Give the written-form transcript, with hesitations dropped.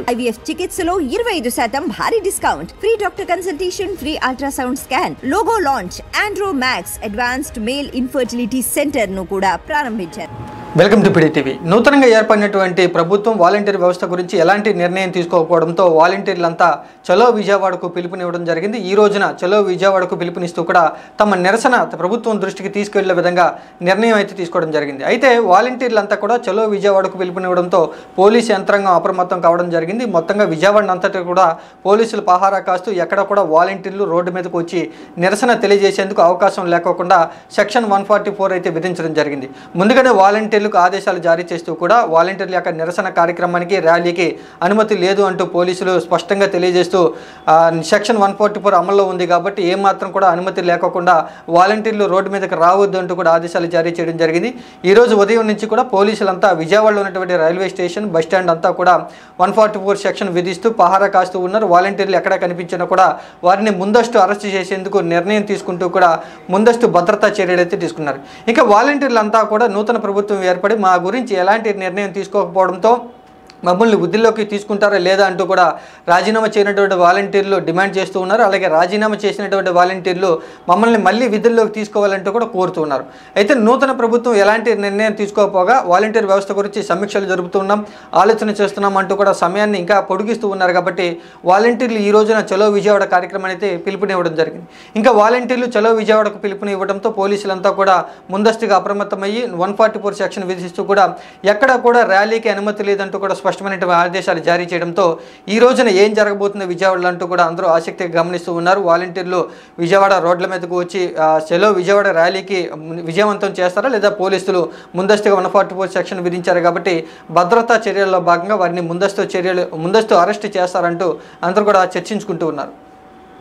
IVF చికిత్సలో 25% భారీ discount, free doctor consultation, free ultrasound scan, logo launch, Andro max advanced male infertility centre ను కూడా ప్రారంభించారు. Welcome to PD TV. నూతనంగా ఏర్పడినటువంటి ప్రభుత్వం వాలంటీర్ వ్యవస్థ గురించి ఎలాంటి నిర్ణయం తీసుకోకపోవడంతో వాలంటీర్లంతా చలో విజయవాడకు పిలుపునివ్వడం జరిగింది. ఈ రోజున చలో విజయవాడకు పిలుపునిస్తూ కూడా తమ నిరసన ప్రభుత్వం దృష్టికి తీసుకెళ్లే విధంగా నిర్ణయం అయితే తీసుకోవడం జరిగింది. అయితే వాలంటీర్లంతా కూడా చలో విజయవాడకు పిలుపునివ్వడంతో పోలీసు యంత్రాంగం అప్రమత్తం కావడం జరిగింది. మొత్తంగా విజయవాడ అంతటా కూడా పోలీసులు పహారా కాస్తూ ఎక్కడ కూడా వాలంటీర్లు రోడ్డు మీదకు వచ్చి నిరసన తెలియజేసేందుకు అవకాశం లేకోకుండా సెక్షన్ 144 అయితే విధించడం జరిగింది. ముందుగానే వాలంటీర్లకు ఆదేశాలు జారీ చేస్తూ కూడా వాలంటీర్ల యొక్క నిరసన కార్యక్రమానికి ర్యాలీకి అనుమతి లేదు అంటూ పోలీసులు స్పష్టంగా తెలియజేస్తూ సెక్షన్ 144 అమల్లో ఉంది కాబట్టి ఏమాత్రం కూడా అనుమతి లేకోకుండా వాలంటీర్లు రోడ్డు మీదకి రావద్దు అంటూ కూడా ఆదేశాలు జారీ చేయడం జరిగింది. ఈరోజు ఉదయం నుంచి కూడా పోలీసులంతా విజయవాడలో ఉన్నటువంటి రైల్వే స్టేషన్, బస్టాండ్ అంతా కూడా 144 సెక్షన్ విధిస్తూ పహారా కాస్తూ ఉన్నారు. వాలంటీర్లు ఎక్కడ కనిపించినా కూడా వారిని ముందస్తు అరెస్ట్ చేసేందుకు నిర్ణయం తీసుకుంటూ కూడా ముందస్తు భద్రతా చర్యలు అయితే తీసుకున్నారు. ఇంకా వాలంటీర్లంతా కూడా నూతన ప్రభుత్వం ఏర్పడి మా గురించి ఎలాంటి నిర్ణయం తీసుకోకపోవడంతో మమ్మల్ని వృద్ధిలోకి తీసుకుంటారా లేదా అంటూ కూడా రాజీనామా చేయనటువంటి వాలంటీర్లు డిమాండ్ చేస్తూ ఉన్నారు. అలాగే రాజీనామా చేసినటువంటి వాలంటీర్లు మమ్మల్ని మళ్ళీ విధుల్లోకి తీసుకోవాలంటూ కూడా కోరుతున్నారు. అయితే నూతన ప్రభుత్వం ఎలాంటి నిర్ణయం తీసుకోకపోగా వాలంటీర్ వ్యవస్థ గురించి సమీక్షలు జరుపుతున్నాం, ఆలోచన చేస్తున్నాం అంటూ కూడా సమయాన్ని ఇంకా పొడిగిస్తూ ఉన్నారు. కాబట్టి వాలంటీర్లు ఈ రోజున చలో విజయవాడ కార్యక్రమాన్ని అయితే పిలుపునివ్వడం జరిగింది. ఇంకా వాలంటీర్లు చలో విజయవాడకు పిలుపునివ్వడంతో పోలీసులంతా కూడా ముందస్తుగా అప్రమత్తమయ్యి 144 సెక్షన్ విధిస్తూ కూడా ఎక్కడా కూడా ర్యాలీకి అనుమతి లేదంటూ కూడా స్పష్టమైన ఆదేశాలు జారీ చేయడంతో ఈ రోజున ఏం జరగబోతుందో విజయవాడలో అంటూ కూడా అందరూ ఆసక్తిగా గమనిస్తూ ఉన్నారు. వాలంటీర్లు విజయవాడ రోడ్ల మీదకు వచ్చి చలో విజయవాడ ర్యాలీకి విజయవంతం చేస్తారా లేదా పోలీసులు ముందస్తుగా 144 సెక్షన్ విధించారు కాబట్టి భద్రతా చర్యల్లో భాగంగా వారిని ముందస్తు అరెస్ట్ చేస్తారంటూ అందరూ కూడా చర్చించుకుంటూ ఉన్నారు.